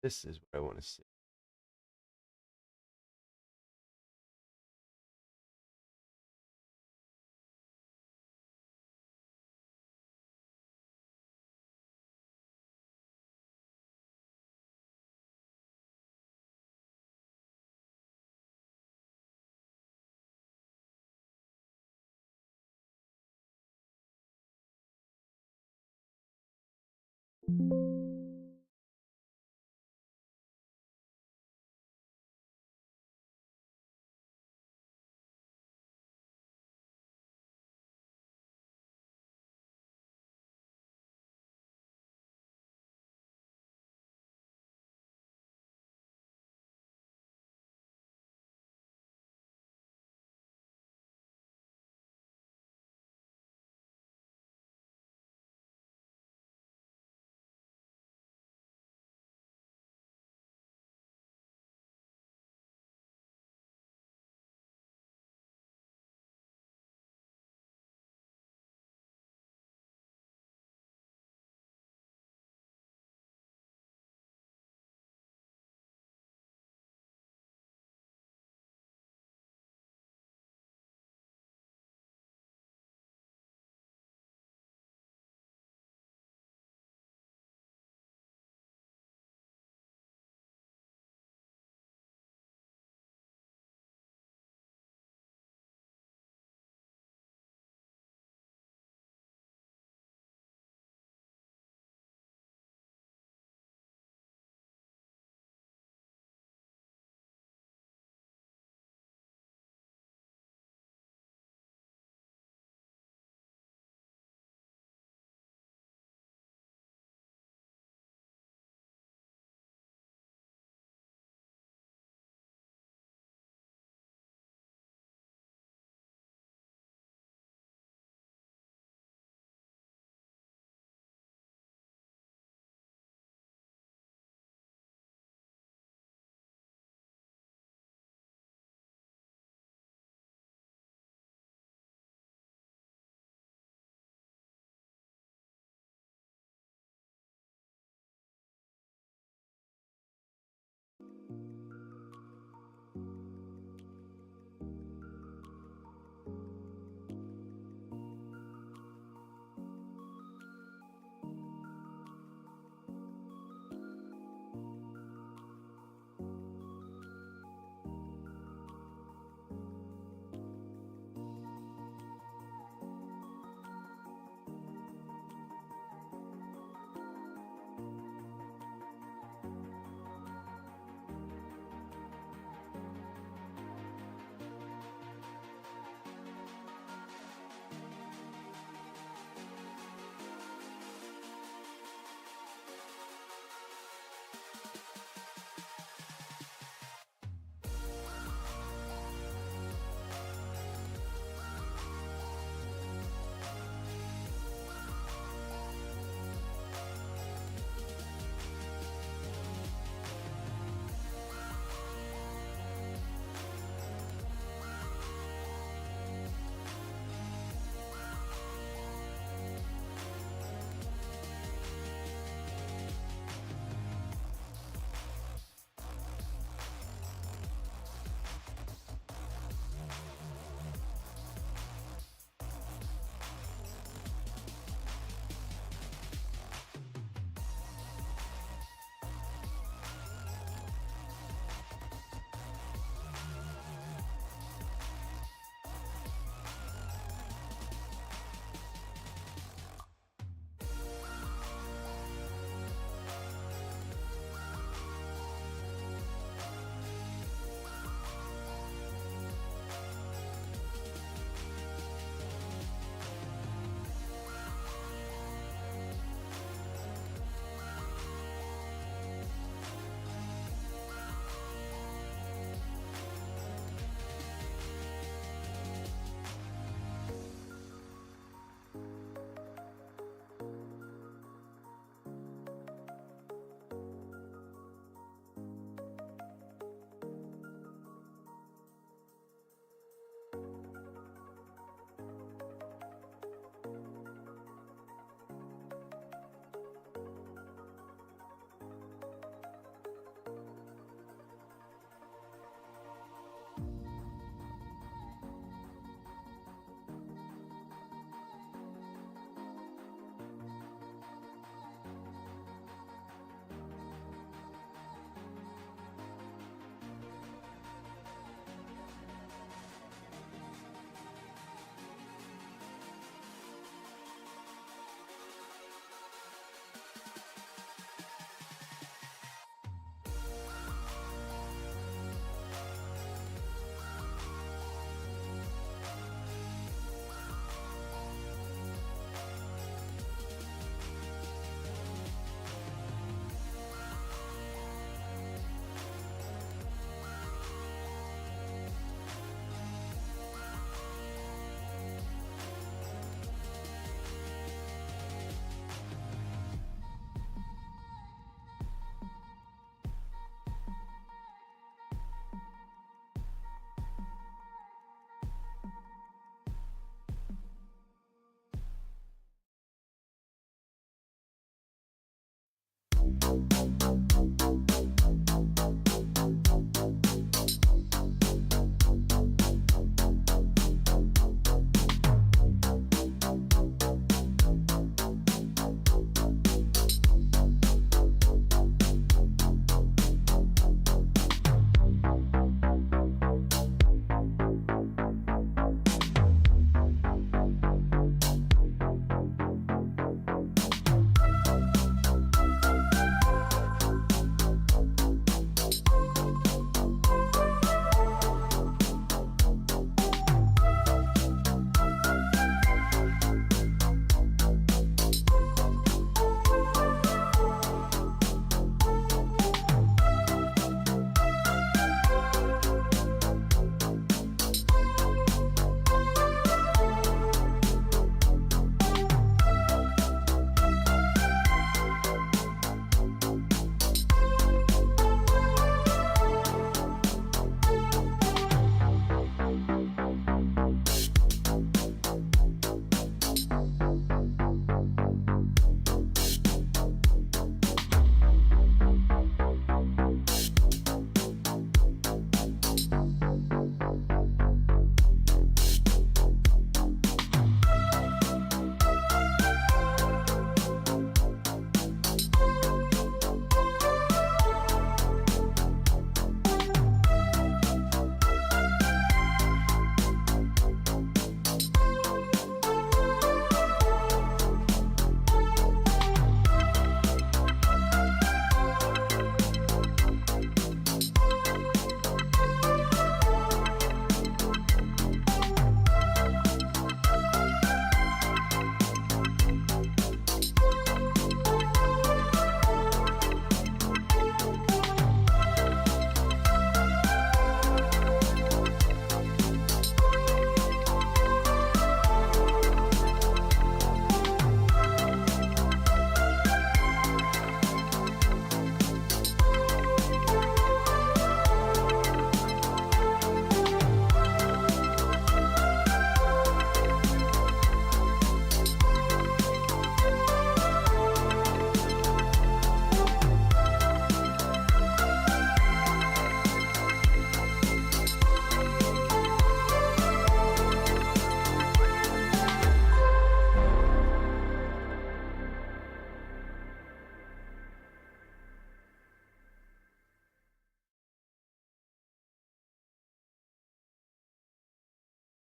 This is what I want to see.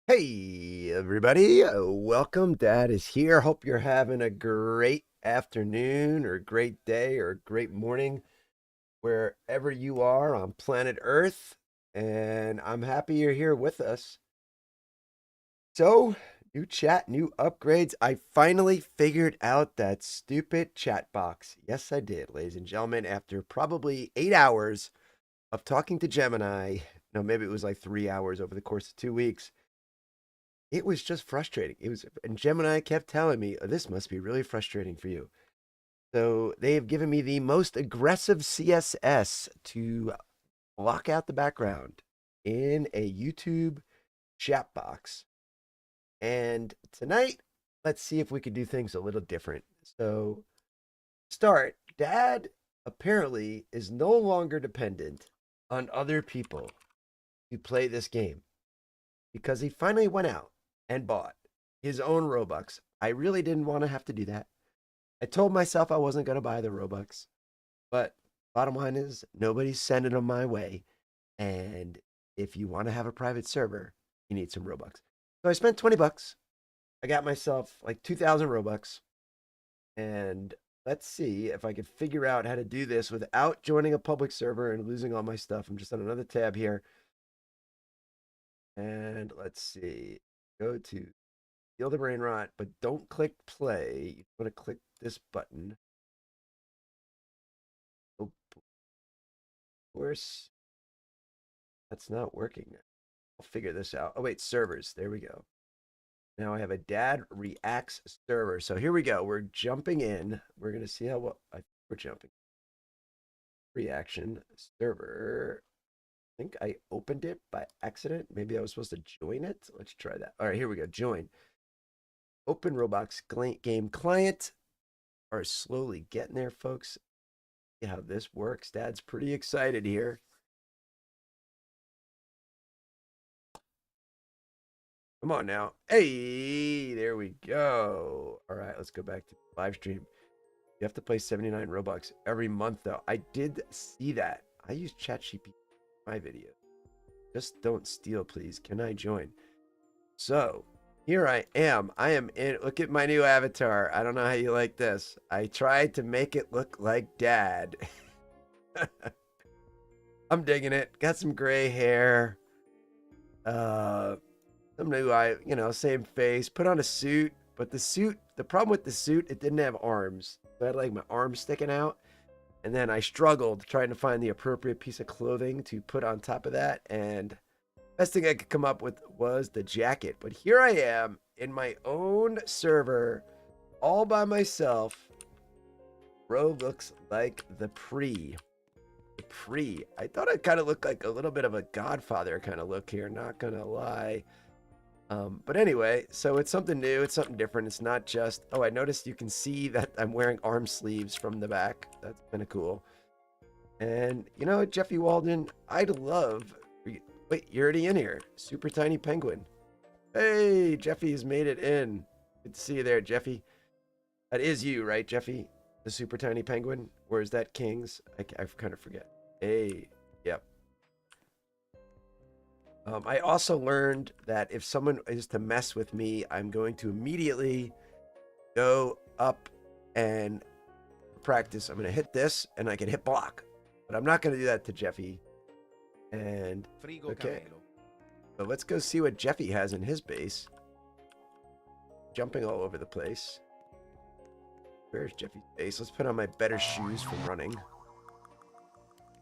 Hey, everybody. Welcome. Dad is here. Hope you're having a great afternoon or great day or great morning wherever you are on planet Earth. And I'm happy you're here with us. So, new chat, new upgrades. I finally figured out that stupid chat box. Yes, I did, ladies and gentlemen. After probably 8 hours of talking to Gemini, no, maybe it was like 3 hours over the course of 2 weeks. It was just frustrating. And Gemini kept telling me, "Oh, this must be really frustrating for you." So they have given me the most aggressive CSS to block out the background in a YouTube chat box. And tonight, let's see if we can do things a little different. So, start. Dad apparently is no longer dependent on other people to play this game because he finally went out and bought his own Robux. I really didn't want to have to do that. I told myself I wasn't going to buy the Robux, but bottom line is nobody's sending them my way. And if you want to have a private server, you need some Robux. So I spent 20 bucks. I got myself like 2,000 Robux. And let's see if I could figure out how to do this without joining a public server and losing all my stuff. I'm just on another tab here. And let's see. Go to Feel the Brain Rot, but don't click play. You want to click this button. Oh, of course, that's not working. I'll figure this out. Oh, wait, servers. There we go. Now I have a Dad Reacts server. So here we go. We're jumping in. We're going to see how well we're jumping. Reaction server. I think I opened it by accident. Maybe I was supposed to join it. Let's try that. All right, here we go. Join. Open Roblox game client. Are slowly getting there, folks. See how this works. Dad's pretty excited here. Come on now. Hey, there we go. All right, let's go back to live stream. You have to play 79 Robux every month, though. I did see that. I use ChatGPT in my video. Just don't steal, please. Can I join? So here I am. I am in. Look at my new avatar. I don't know how you like this. I tried to make it look like Dad. I'm digging it. Got some gray hair. Some new same face. Put on a suit, but the problem with the suit, it didn't have arms. So I had like my arms sticking out. And then I struggled trying to find the appropriate piece of clothing to put on top of that. And best thing I could come up with was the jacket. But here I am in my own server, all by myself. Bro looks like the pre. The pre. I thought it kind of looked like a little bit of a Godfather kind of look here, not gonna lie. But anyway, so it's something new, it's something different. It's not just, oh, I noticed you can see that I'm wearing arm sleeves from the back. That's kind of cool. And you know, Jeffy Walden, I'd love. Wait, you're already in here. Super Tiny Penguin. Hey, Jeffy's made it in. Good to see you there, Jeffy. That is you, right, Jeffy? The Super Tiny Penguin? Or is that King's? I kind of forget. Hey, yep. I also learned that if someone is to mess with me, I'm going to immediately go up and practice. I'm going to hit this and I can hit block. But I'm not going to do that to Jeffy. And okay. So let's go see what Jeffy has in his base. Jumping all over the place. Where's Jeffy's base? Let's put on my better shoes for running.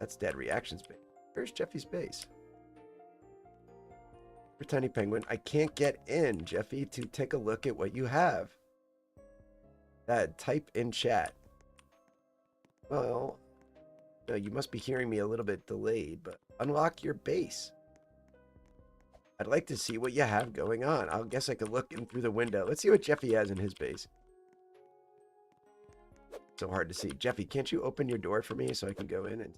That's Dead Reactions base. Where's Jeffy's base? Tiny Penguin. I can't get in, Jeffy, to take a look at what you have. Dad, type in chat. Well, no, you must be hearing me a little bit delayed, but unlock your base. I'd like to see what you have going on. I guess I could look in through the window. Let's see what Jeffy has in his base. So hard to see. Jeffy, can't you open your door for me so I can go in? And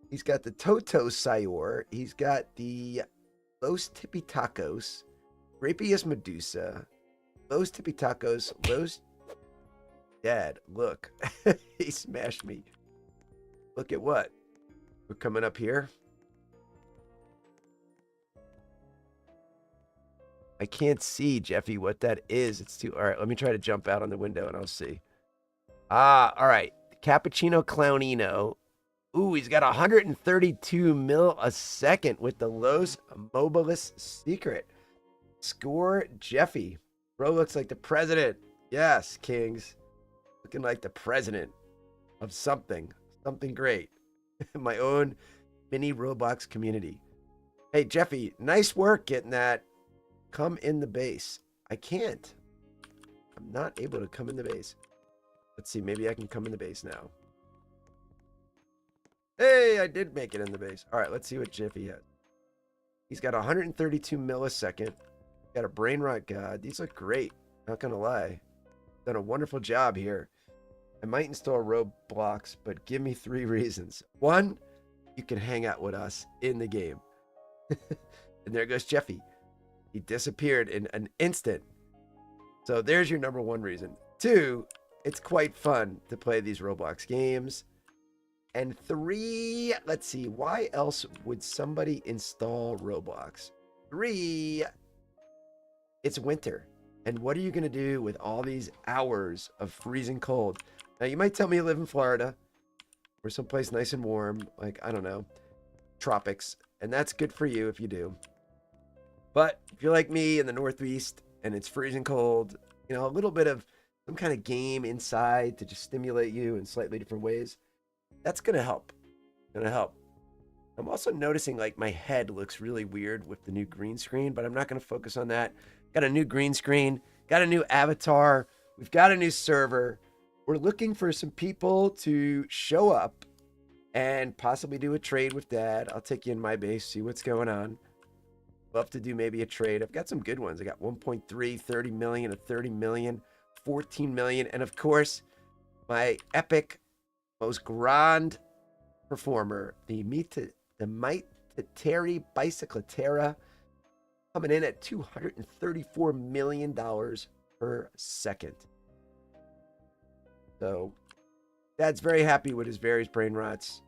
he's got the Toto Sayor. He's got the Los Tippy Tacos, Rapius Medusa, Los Tippy Tacos, Los. Dad, look. He smashed me. Look at what? We're coming up here. I can't see, Jeffy, what that is. It's too. All right, let me try to jump out on the window and I'll see. Ah, all right. Cappuccino Clownino. Ooh, he's got 132 mil a second with the Los Mobilis secret. Score Jeffy. Bro looks like the president. Yes, Kings. Looking like the president of something. Something great. My own mini Roblox community. Hey, Jeffy, nice work getting that. Come in the base. I can't. I'm not able to come in the base. Let's see. Maybe I can come in the base now. Hey, I did make it in the base. All right, let's see what Jeffy has. He's got 132 millisecond. Got a brain rot god. These look great. Not gonna lie. Done a wonderful job here. I might install Roblox, but give me 3 reasons. 1, you can hang out with us in the game. And there goes Jeffy. He disappeared in an instant. So there's your number 1 reason. 2, it's quite fun to play these Roblox games. And 3, let's see, why else would somebody install Roblox? 3, it's winter. And what are you going to do with all these hours of freezing cold? Now, you might tell me you live in Florida or someplace nice and warm, like, I don't know, tropics. And that's good for you if you do. But if you're like me in the Northeast and it's freezing cold, you know, a little bit of some kind of game inside to just stimulate you in slightly different ways, that's going to help. I'm also noticing like my head looks really weird with the new green screen, but I'm not going to focus on that. Got a new green screen, got a new avatar. We've got a new server. We're looking for some people to show up and possibly do a trade with Dad. I'll take you in my base, see what's going on. Love to do maybe a trade. I've got some good ones. I got 1.3, 30 million, a 30 million, 14 million. And of course, my epic, most grand performer, the Mighty Bicycletera, coming in at $234 million per second. So, Dad's very happy with his various brain rots.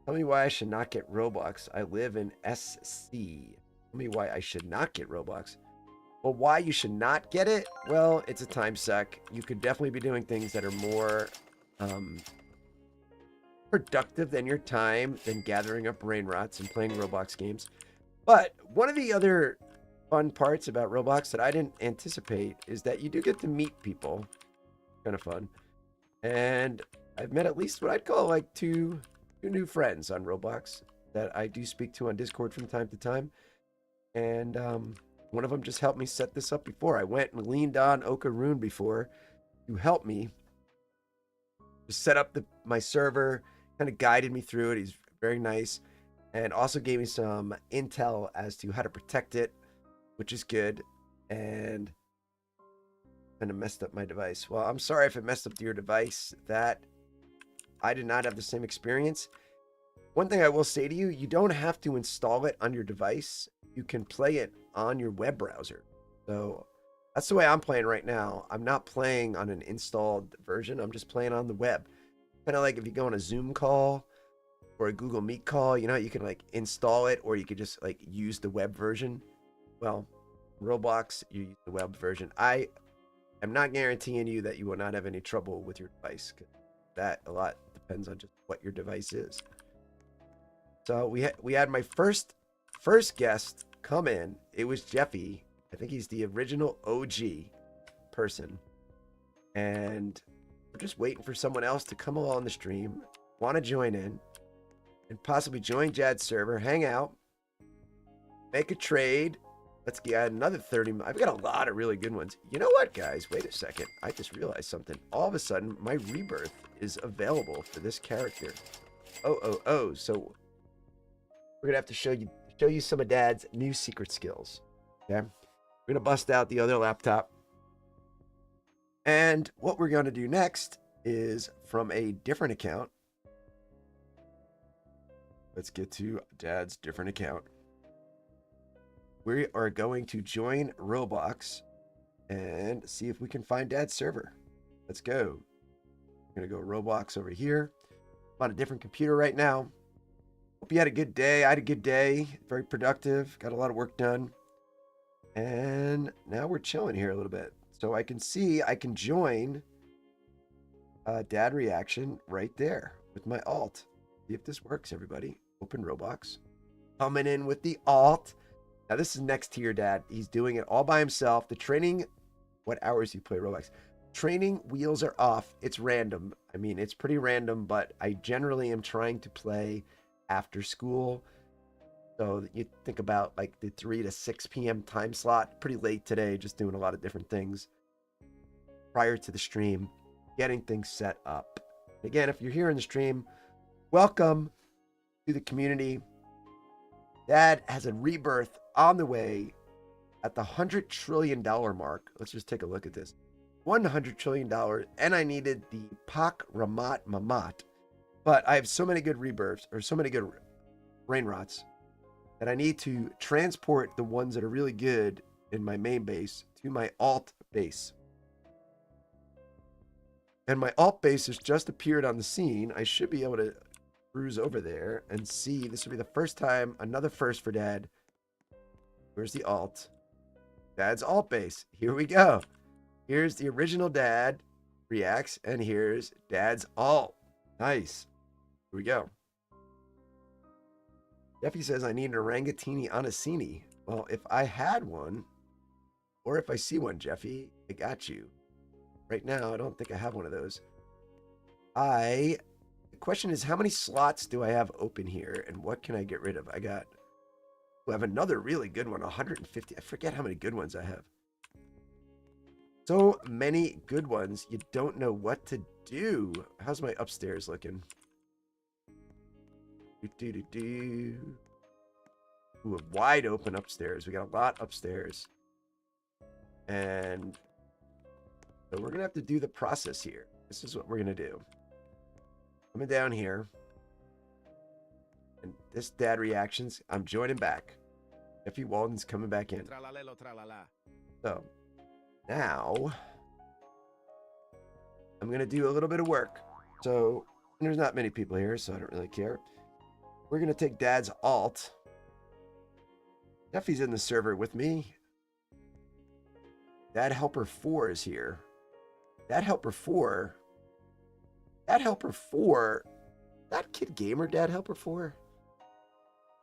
Tell me why I should not get Roblox. I live in SC. Tell me why I should not get Roblox. Well, why you should not get it? Well, it's a time suck. You could definitely be doing things that are more productive than your time than gathering up brain rots and playing Roblox games. But one of the other fun parts about Roblox that I didn't anticipate is that you do get to meet people. Kind of fun. And I've met at least what I'd call like two new friends on Roblox that I do speak to on Discord from time to time. And one of them just helped me set this up before. I went and leaned on Okaroon before to help me just set up my server, kind of guided me through it. He's very nice. And also gave me some intel as to how to protect it, which is good. And kind of messed up my device. Well, I'm sorry if it messed up your device. That I did not have the same experience. One thing I will say to you, you don't have to install it on your device. You can play it on your web browser. So that's the way I'm playing right now. I'm not playing on an installed version. I'm just playing on the web. Kind of like if you go on a Zoom call or a Google Meet call, you know, you can like install it or you could just like use the web version. Well, Roblox, you use the web version. I am not guaranteeing you that you will not have any trouble with your device. That a lot depends on just what your device is. So we had my first guest come in. It was Jeffy. I think he's the original OG person. And we're just waiting for someone else to come along the stream, want to join in, and possibly join Jad's server, hang out, make a trade. Let's get another 30. I've got a lot of really good ones. You know what, guys? Wait a second. I just realized something. All of a sudden, my rebirth is available for this character. Oh. So we're gonna have to show you some of Dad's new secret skills. Okay, we're gonna bust out the other laptop, and what we're gonna do next is from a different account. Let's get to Dad's different account. We are going to join Roblox and see if we can find Dad's server. Let's go. We're gonna go Roblox over here. I'm on a different computer right now. Hope you had a good day. I had a good day. Very productive. Got a lot of work done. And now we're chilling here a little bit. So I can see I can join dad reaction right there with my alt. See if this works, everybody. Open Roblox. Coming in with the alt. Now this is next to your dad. He's doing it all by himself. The training, what hours do you play Roblox? Training wheels are off. It's random. I mean, it's pretty random, but I generally am trying to play after school. So you think about like the 3 to 6 p.m. time slot. Pretty late today, just doing a lot of different things prior to the stream, getting things set up. Again, if you're here in the stream, welcome to the community. Dad has a rebirth on the way at the $100 trillion mark. Let's just take a look at this. $100 trillion, and I needed the Pak Ramat Mamat. But I have so many good rebirths, or so many good brain rots, that I need to transport the ones that are really good in my main base to my alt base. And my alt base has just appeared on the scene. I should be able to cruise over there and see. This will be the first time, another first for Dad. Where's the alt? Dad's alt base. Here we go. Here's the original Dad reacts, and here's Dad's alt. Nice. Here we go. Jeffy says, I need an orangatini Anasini. Well, if I had one, or if I see one, Jeffy, I got you. Right now, I don't think I have one of those. The question is, how many slots do I have open here, and what can I get rid of? I have another really good one, 150. I forget how many good ones I have. So many good ones, you don't know what to do. How's my upstairs looking? Ooh, wide open upstairs. We got a lot upstairs. And so we're going to have to do the process here. This is what we're going to do. Coming down here. And this Dad reactions, I'm joining back. Jeffy Walden's coming back in. So now I'm going to do a little bit of work. So there's not many people here, so I don't really care. We're going to take Dad's alt. Jeffy's in the server with me. Dad Helper 4 is here. Dad Helper 4. Dad Helper 4. That Kid Gamer, Dad Helper 4?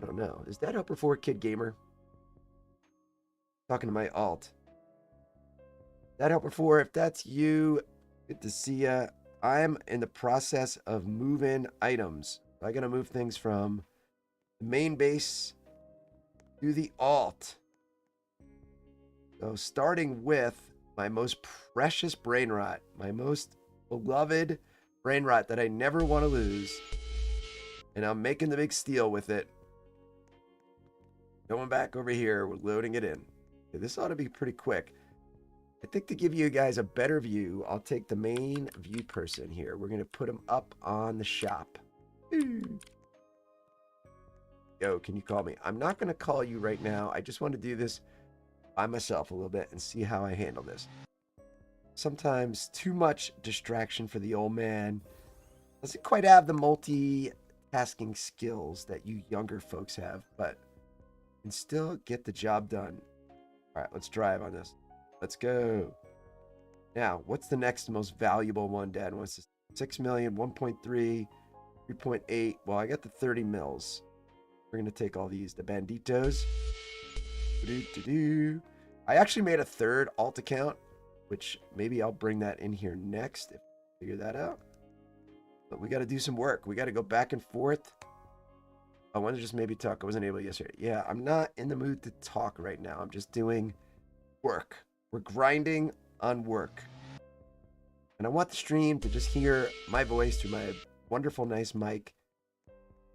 I don't know. Is Dad Helper 4 Kid Gamer? Talking to my alt. Dad Helper 4, if that's you, good to see ya. I'm in the process of moving items. I gotta move things from the main base to the alt. So starting with my most precious brain rot, my most beloved brain rot that I never want to lose. And I'm making the big steal with it. Going back over here, we're loading it in. Okay, this ought to be pretty quick. I think to give you guys a better view, I'll take the main view person here. We're going to put him up on the shop. Yo, can you call me? I'm not going to call you right now. I just want to do this by myself a little bit and see how I handle this. Sometimes too much distraction for the old man. Doesn't quite have the multitasking skills that you younger folks have, but can still get the job done. All right, let's drive on this. Let's go. Now, what's the next most valuable one, Dad wants to 6 million, 1.3, 3.8. Well, I got the 30 mils. We're going to take all these. The banditos. I actually made a third alt account, which maybe I'll bring that in here next if I figure that out. But we got to do some work. We got to go back and forth. I want to just maybe talk. I wasn't able to yesterday. Yeah, I'm not in the mood to talk right now. I'm just doing work. We're grinding on work. And I want the stream to just hear my voice through my wonderful, nice mic.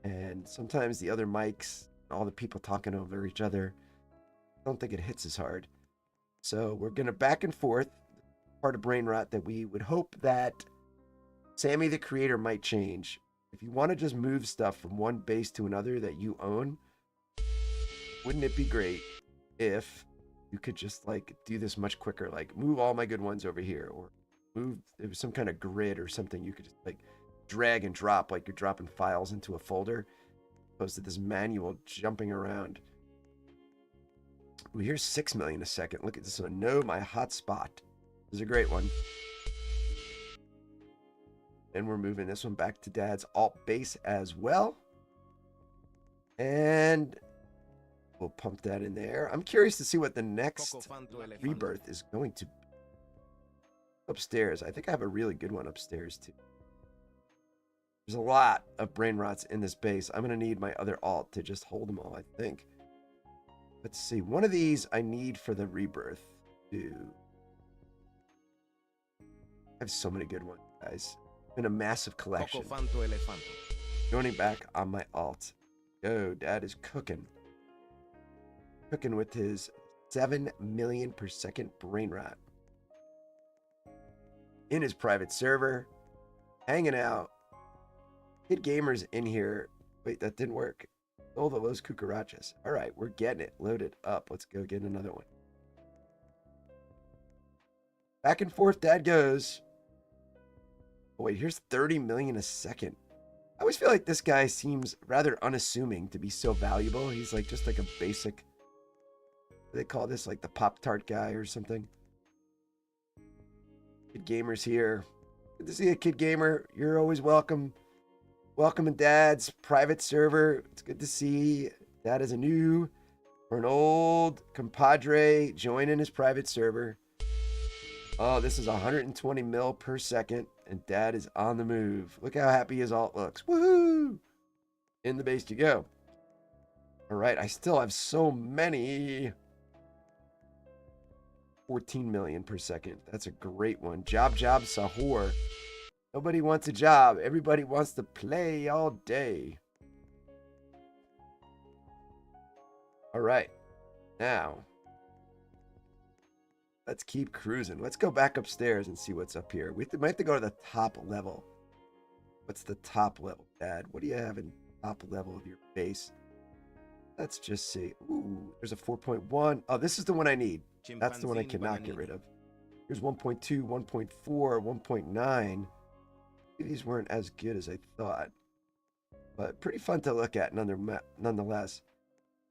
And sometimes the other mics, all the people talking over each other, I don't think it hits as hard. So we're going to back and forth. Part of brain rot that we would hope that Sammy the creator might change. If you want to just move stuff from one base to another that you own, wouldn't it be great if you could just like do this much quicker? Like move all my good ones over here, or move, there was some kind of grid or something you could just like drag and drop, like you're dropping files into a folder, opposed to this manual jumping around. Ooh, here's 6 million a second. Look at this one. No, my hotspot. This is a great one. And we're moving this one back to Dad's alt base as well. And we'll pump that in there. I'm curious to see what the next rebirth is going to be. Upstairs. I think I have a really good one upstairs too. There's a lot of brain rots in this base. I'm going to need my other alt to just hold them all, I think. Let's see. One of these I need for the rebirth. Too. I have so many good ones, guys. In a massive collection. Joining back on my alt. Go, Dad is cooking. Cooking with his 7 million per second brain rot. In his private server. Hanging out. Kid Gamers in here. Wait, that didn't work. Oh, the Los Cucarachas. All right, we're getting it loaded up. Let's go get another one. Back and forth, Dad goes. Oh, wait, here's 30 million a second. I always feel like this guy seems rather unassuming to be so valuable. He's like just like a basic, what do they call this? Like the Pop-Tart guy or something. Kid Gamers here. Good to see a Kid Gamer. You're always welcome. Welcome in Dad's private server. It's good to see Dad is a new or an old compadre joining his private server. Oh, this is 120 mil per second, and Dad is on the move. Look how happy his alt looks. Woohoo! In the base you go. All right, I still have so many. 14 million per second. That's a great one. Job Sahur. Nobody wants a job. Everybody wants to play all day. All right. Now, let's keep cruising. Let's go back upstairs and see what's up here. We might have to go to the top level. What's the top level, Dad? What do you have in top level of your base? Let's just see. Ooh, there's a 4.1. Oh, this is the one I need. That's the one I cannot get rid of. Here's 1.2, 1.4, 1.9. These weren't as good as I thought, but pretty fun to look at nonetheless.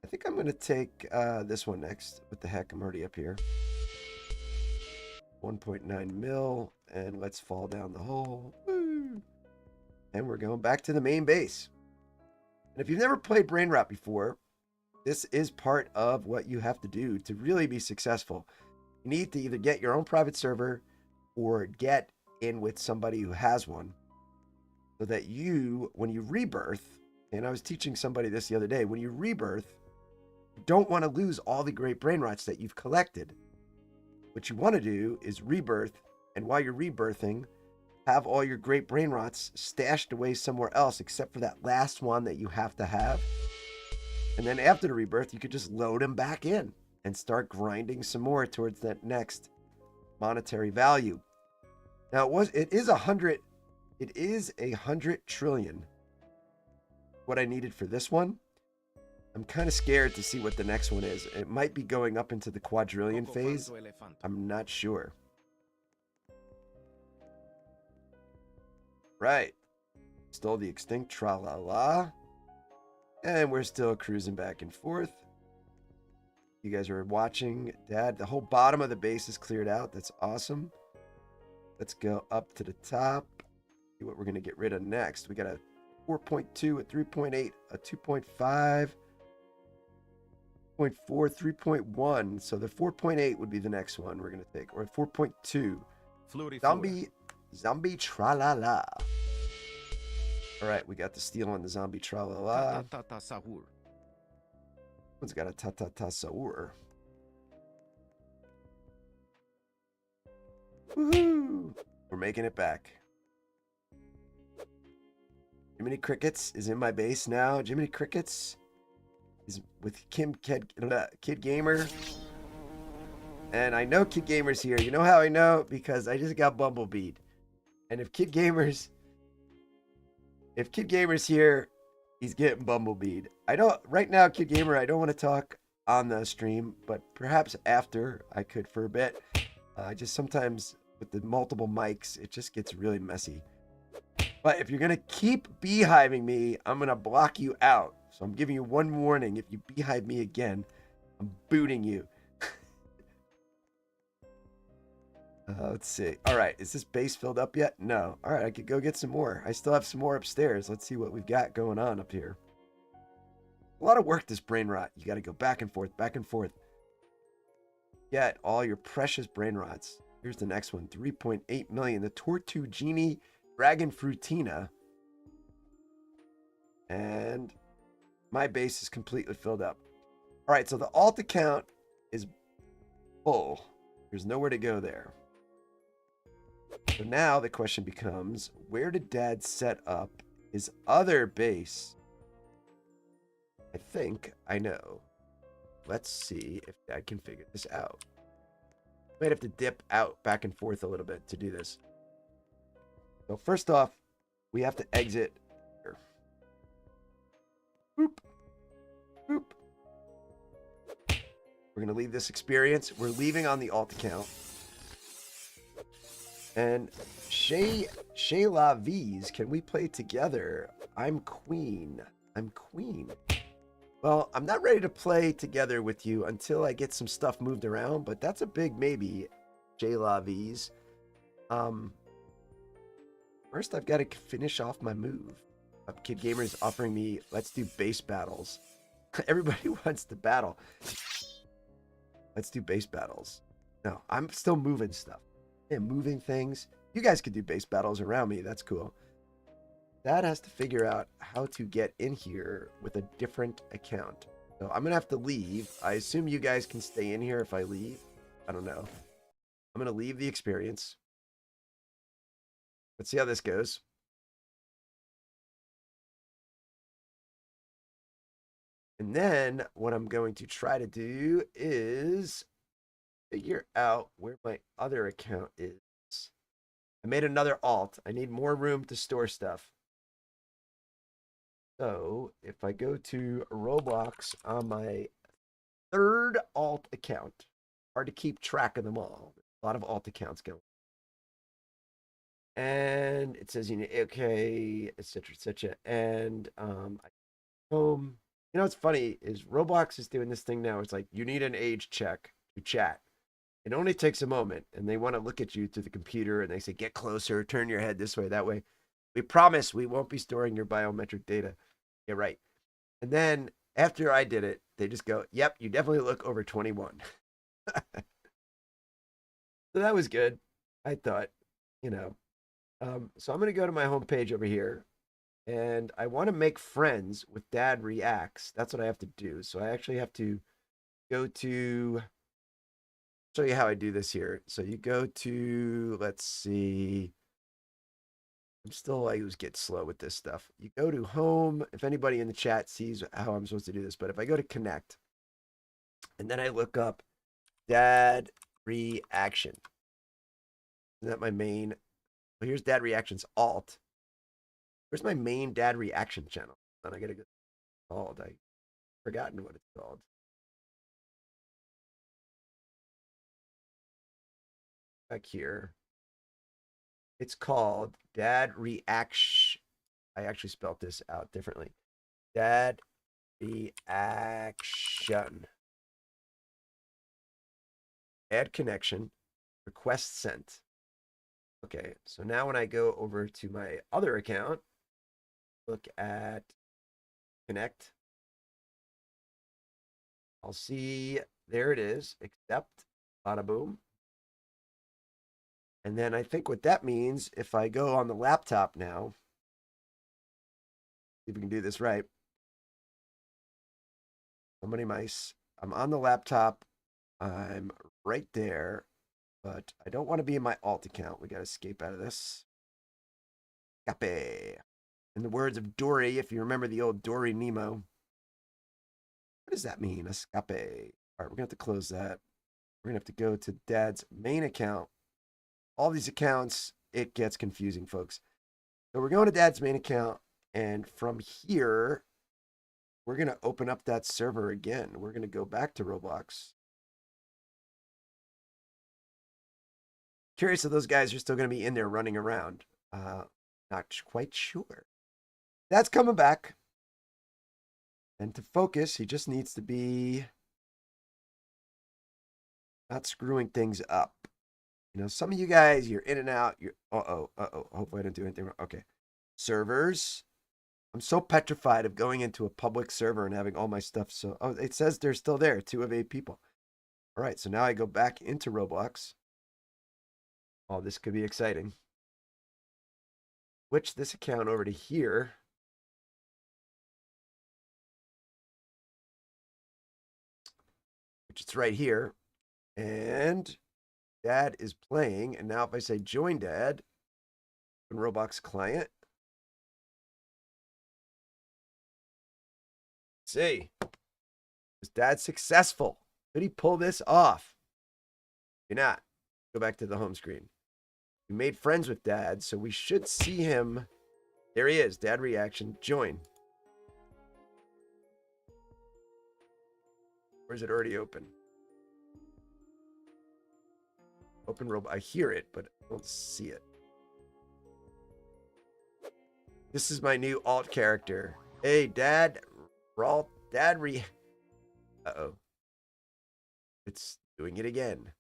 I think I'm going to take this one next. What the heck? I'm already up here. 1.9 mil, and let's fall down the hole. Woo! And we're going back to the main base. And if you've never played Brain Rot before, this is part of what you have to do to really be successful. You need to either get your own private server or get in with somebody who has one, so that you, when you rebirth, and I was teaching somebody this the other day, when you rebirth, you don't want to lose all the great brain rots that you've collected. What you want to do is rebirth, and while you're rebirthing, have all your great brain rots stashed away somewhere else except for that last one that you have to have. And then after the rebirth, you could just load them back in and start grinding some more towards that next monetary value. Now it is 100 trillion. What I needed for this one. I'm kind of scared to see what the next one is. It might be going up into the quadrillion phase. I'm not sure. Right. Stole the extinct tra-la-la. And we're still cruising back and forth. You guys are watching. Dad, the whole bottom of the base is cleared out. That's awesome. Let's go up to the top. See what we're going to get rid of next. We got a 4.2, a 3.8, a 2.5, 0.4, 3.1. So the 4.8 would be the next one we're going to take. Or 4.2. Zombie tra-la-la. All right, we got the steel on the zombie tra-la-la. One's got a ta-ta-ta-sahur. Woohoo! We're making it back. Jiminy Crickets is in my base now. Jiminy Crickets is with Kid Gamer. And I know Kid Gamer's here. You know how I know? Because I just got bumblebeed. And if Kid Gamer's here, he's getting bumblebeed. I don't right now, Kid Gamer, I don't want to talk on the stream, but perhaps after I could for a bit. I just sometimes with the multiple mics, it just gets really messy. But if you're gonna keep beehiving me, I'm gonna block you out. So I'm giving you one warning. If you beehive me again, I'm booting you. Let's see. All right, is this base filled up yet? No. All right, I could go get some more. I still have some more upstairs. Let's see what we've got going on up here. A lot of work, this brain rot. You got to go back and forth, back and forth. Get all your precious brain rots. Here's the next one, 3.8 million. The Tortugini Dragon Frutina. And my base is completely filled up. All right, so the alt account is full. There's nowhere to go there. So now the question becomes, where did Dad set up his other base? I think I know. Let's see if Dad can figure this out. Might have to dip out back and forth a little bit to do this. So first off, we have to exit here. Boop. Boop. We're going to leave this experience. We're leaving on the alt account. And Shayla V's, can we play together? I'm queen. I'm queen. Well, I'm not ready to play together with you until I get some stuff moved around, but that's a big maybe, Shayla V's. First, I've got to finish off my move. Kid Gamer is offering me, let's do base battles. Everybody wants to battle. Let's do base battles. No, I'm still moving stuff. Yeah, moving things. You guys could do base battles around me. That's cool. Dad has to figure out how to get in here with a different account. So I'm going to have to leave. I assume you guys can stay in here if I leave. I don't know. I'm going to leave the experience. Let's see how this goes. And then what I'm going to try to do is figure out where my other account is. I made another alt. I need more room to store stuff. So if I go to Roblox on my third alt account, hard to keep track of them all. A lot of alt accounts going. And it says, you know, okay, etc., etc. And home. You know what's funny is Roblox is doing this thing now. It's like you need an age check to chat. It only takes a moment, and they want to look at you through the computer, and they say, "Get closer, turn your head this way, that way." We promise we won't be storing your biometric data. Yeah, right. And then after I did it, they just go, "Yep, you definitely look over 21." So that was good. I thought, you know. So I'm going to go to my homepage over here, and I want to make friends with Dad Reacts. That's what I have to do. So I actually have to go to show you how I do this here. So you go to, let's see. I always get slow with this stuff. You go to home. If anybody in the chat sees how I'm supposed to do this, but if I go to connect, and then I look up Dad Reaction. Isn't that my main? Well, here's Dad Reactions alt. Where's my main Dad Reaction channel? Then I gotta go called. I forgotten what it's called. Back here. It's called Dad Reaction. I actually spelled this out differently. Dad Reaction. Add connection. Request sent. Okay, so now when I go over to my other account, look at connect. I'll see, there it is, accept, bada boom. And then I think what that means, if I go on the laptop now, see if we can do this right. Somebody mice. I'm on the laptop. I'm right there, but I don't want to be in my alt account. We got to escape out of this. Escape. In the words of Dory, if you remember the old Dory Nemo. What does that mean? Escape. All right, we're going to have to close that. We're going to have to go to Dad's main account. All these accounts, it gets confusing, folks. So we're going to Dad's main account, and from here, we're going to open up that server again. We're going to go back to Roblox. Curious if those guys are still going to be in there running around. Not quite sure. That's coming back. And to focus, he just needs to be not screwing things up. You know, some of you guys, you're in and out. You're, hopefully I didn't do anything wrong. Okay. Servers. I'm so petrified of going into a public server and having all my stuff. So, oh, it says they're still there. 2 of 8 people. All right. So now I go back into Roblox. Oh, this could be exciting. Switch this account over to here. Which it's right here. And Dad is playing. And now if I say join Dad in Roblox client. See. Was Dad successful? Could he pull this off? You're not. Go back to the home screen. We made friends with Dad, so we should see him. There he is. Dad reaction. Join. Or is it already open? Open robot. I hear it, but I don't see it. This is my new alt character. Hey, Dad. Dad Uh-oh. It's doing it again.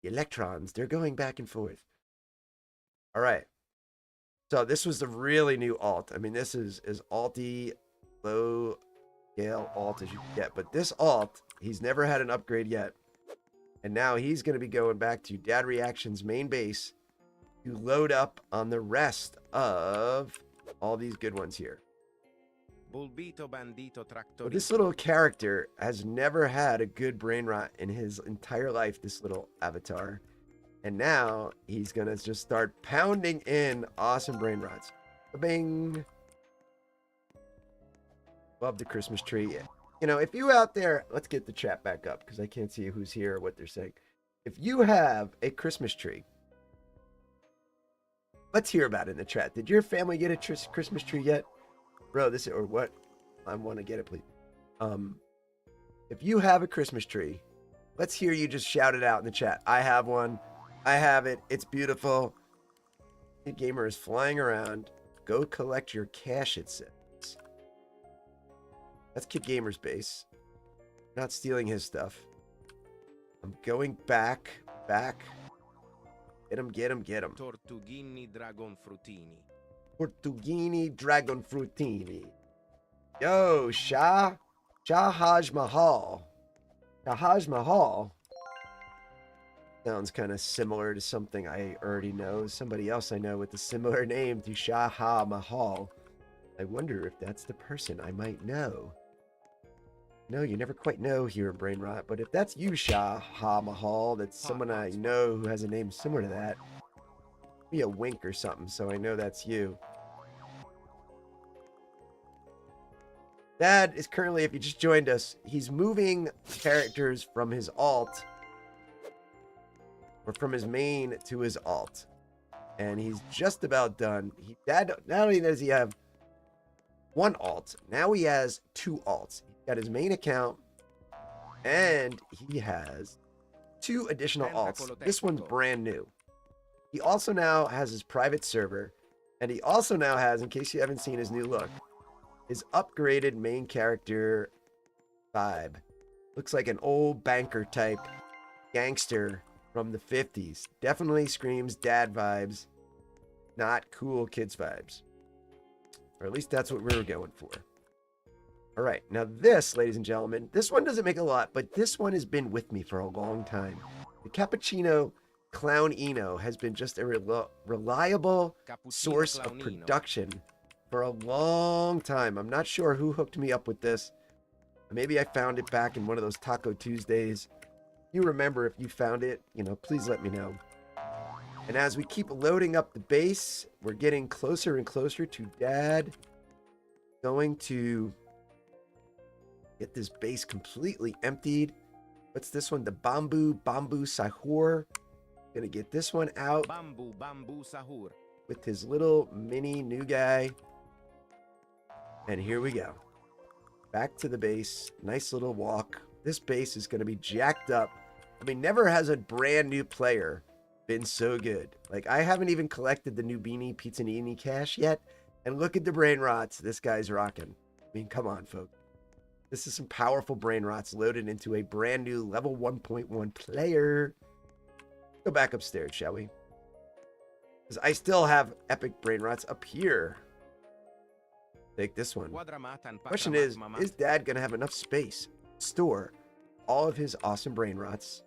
The electrons, they're going back and forth. All right. So this was the really new alt. I mean, this is as alty, low scale alt as you can get. But this alt, he's never had an upgrade yet. And now he's going to be going back to Dad Reaction's main base to load up on the rest of all these good ones here. But this little character has never had a good brain rot in his entire life, this little avatar. And now he's going to just start pounding in awesome brain rots. Bing. Love the Christmas tree. You know, if you out there, let's get the chat back up because I can't see who's here or what they're saying. If you have a Christmas tree, let's hear about it in the chat. Did your family get a Christmas tree yet? Bro, this is, or what? I want to get it, please. If you have a Christmas tree, let's hear you just shout it out in the chat. I have one. I have it. It's beautiful. The gamer is flying around. Go collect your cash, it says. That's Kid Gamer's base. Not stealing his stuff. I'm going back. Get him. Tortughini Dragon Frutini. Portughini Dragon Frutini. Yo, Shahaj Mahal. Shahaj Mahal sounds kind of similar to something I already know. Somebody else I know with a similar name to Shah Mahal. I wonder if that's the person I might know. No, you never quite know here in Brain Rot, but if that's you, Shah Mahal, that's someone I know who has a name similar to that. Be a wink or something so I know that's you. Dad is currently, if you just joined us, he's moving characters from his alt or from his main to his alt. And he's just about done. Dad, not only does he have one alt, now he has 2 alts. He's got his main account and he has 2 additional alts. This one's brand new. He also now has his private server, and he also now has, in case you haven't seen his new look, his upgraded main character vibe. Looks like an old banker type gangster from the 50s. Definitely screams dad vibes, not cool kids vibes. Or at least that's what we were going for. All right, now this, ladies and gentlemen, this one doesn't make a lot, but this one has been with me for a long time. The Cappuccino Clown Eno has been just a reliable source of production for a long time. I'm not sure who hooked me up with this. Maybe I found it back in one of those Taco Tuesdays. You remember, if you found it, you know, please let me know. And as we keep loading up the base, we're getting closer and closer to Dad going to get this base completely emptied. What's this one? The Bamboo Sahur. Gonna get this one out. Bamboo Sahur. With his little mini new guy. And here we go. Back to the base. Nice little walk. This base is gonna be jacked up. I mean, never has a brand new player been so good. Like, I haven't even collected the new Beanie Pizzanini cash yet. And look at the brain rots this guy's rocking. I mean, come on, folks. This is some powerful brain rots loaded into a brand new level 1.1 player. Go back upstairs, shall we? Because I still have epic brain rots up here. Take this one. Question is Dad going to have enough space to store all of his awesome brain rots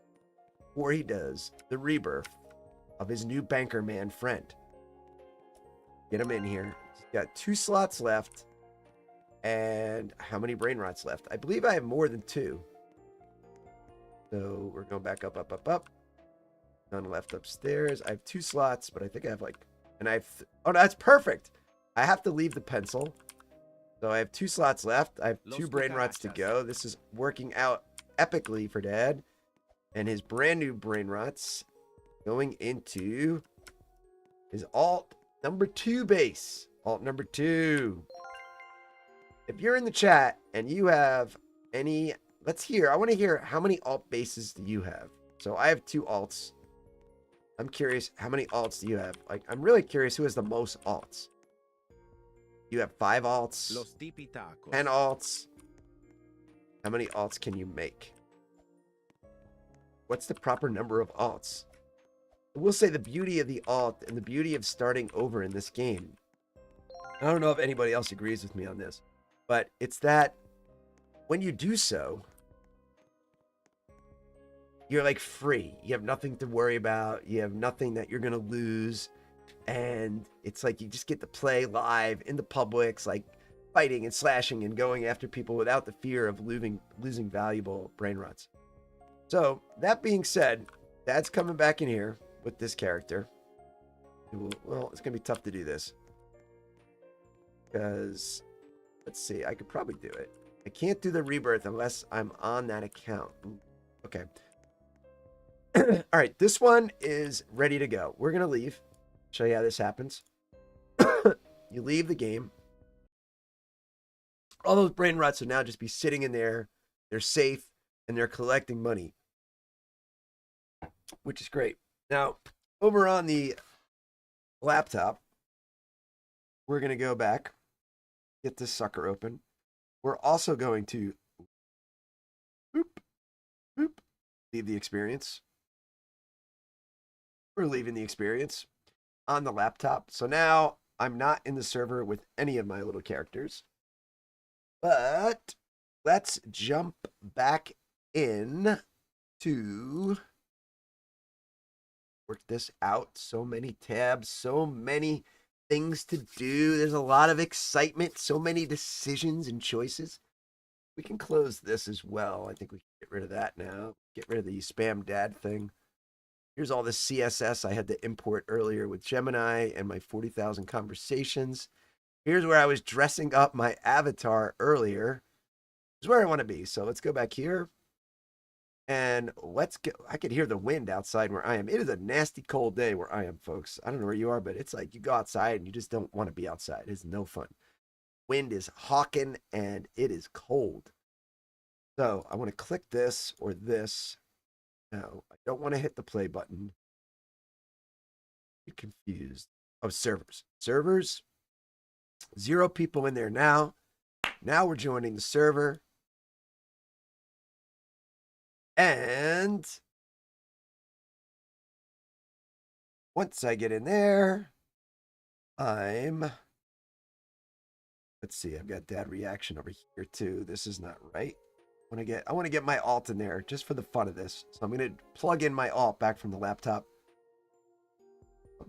before he does the rebirth of his new banker man friend? Get him in here. He's got 2 slots left. And how many brain rots left? I believe I have more than 2. So we're going back up, up, up, up. None left upstairs. I have 2 slots, but I think I have like, and I have, oh, no, that's perfect. I have to leave the pencil. So I have 2 slots left. I have 2 brain rots to go. This is working out epically for Dad. And his brand new brain rots going into his alt number 2 base. Alt number 2. If you're in the chat and you have any, let's hear. I want to hear how many alt bases do you have? So I have 2 alts. I'm curious, how many alts do you have? Like, I'm really curious who has the most alts. You have 5 alts, 10 alts. How many alts can you make? What's the proper number of alts? I will say the beauty of the alt and the beauty of starting over in this game. I don't know if anybody else agrees with me on this, but it's that when you do so, you're like free. You have nothing to worry about. You have nothing that you're going to lose. And it's like you just get to play live in the Publix, like fighting and slashing and going after people without the fear of losing valuable brain rots. So that being said, Dad's coming back in here with this character. Well, it's going to be tough to do this. Because, let's see, I could probably do it. I can't do the rebirth unless I'm on that account. Okay. All right, this one is ready to go. We're going to leave. Show you how this happens. You leave the game. All those brain rots will now just be sitting in there. They're safe, and they're collecting money, which is great. Now, over on the laptop, we're going to go back, get this sucker open. We're also going to leave the experience. We're leaving the experience on the laptop. So now I'm not in the server with any of my little characters. But let's jump back in to work this out. So many tabs, so many things to do. There's a lot of excitement, so many decisions and choices. We can close this as well. I think we can get rid of that now. Get rid of the spam dad thing. Here's all the CSS I had to import earlier with Gemini and my 40,000 conversations. Here's where I was dressing up my avatar earlier. This is where I want to be. So let's go back here. And let's go. I could hear the wind outside where I am. It is a nasty cold day where I am, folks. I don't know where you are, but it's like you go outside and you just don't want to be outside. It's no fun. Wind is hawking and it is cold. So I want to click this or this. No, I don't want to hit the play button. You're confused. Oh, servers. Servers. 0 people in there now. Now we're joining the server. And once I get in there, let's see, I've got dad reaction over here too. This is not right. I want to get my alt in there just for the fun of this. So I'm going to plug in my alt back from the laptop.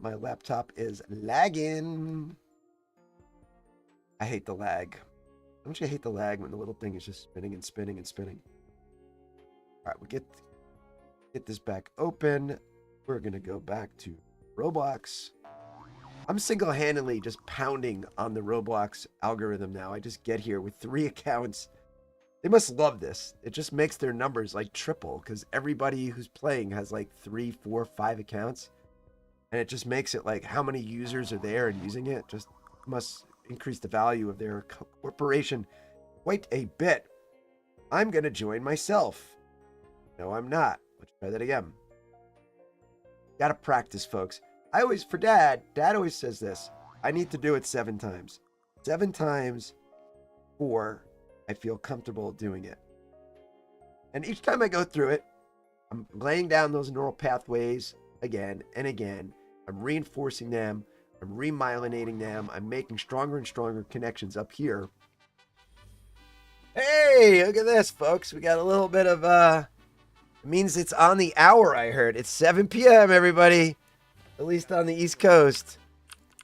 My laptop is lagging. I hate the lag. Don't you hate the lag when the little thing is just spinning and spinning and spinning? All right, we get this back open. We're going to go back to Roblox. I'm single-handedly just pounding on the Roblox algorithm now. I just get here with 3 accounts. They must love this. It just makes their numbers like triple because everybody who's playing has like 3, 4, 5 accounts. And it just makes it like how many users are there and using it. Just must increase the value of their corporation quite a bit. I'm going to join myself. No, I'm not. Let's try that again. Got to practice, folks. For Dad always says this. I need to do it 7 times. 7 times before I feel comfortable doing it. And each time I go through it, I'm laying down those neural pathways. again and again. I'm reinforcing them. I'm remyelinating them. I'm making stronger and stronger connections up here. Hey, look at this, folks. We got a little bit of, it means it's on the hour, I heard. It's 7 p.m., everybody. At least on the East Coast.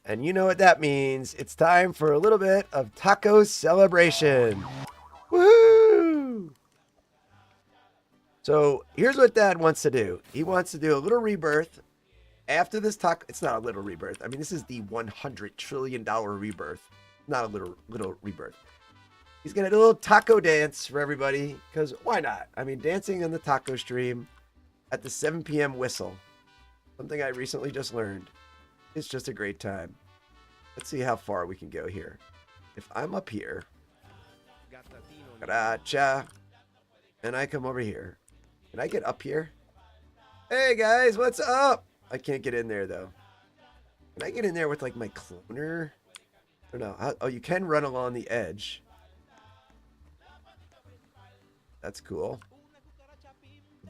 And you know what that means. It's time for a little bit of taco celebration. Woohoo! So here's what Dad wants to do. He wants to do a little rebirth after this taco. It's not a little rebirth. I mean, this is the $100 trillion rebirth. Not a little rebirth. He's going to do a little taco dance for everybody, because why not? I mean, dancing on the taco stream at the 7 p.m. whistle, something I recently just learned. It's just a great time. Let's see how far we can go here. If I'm up here, gracia, and I come over here, can I get up here? Hey guys, what's up? I can't get in there though. Can I get in there with like my cloner? I don't know. Oh, you can run along the edge. That's cool.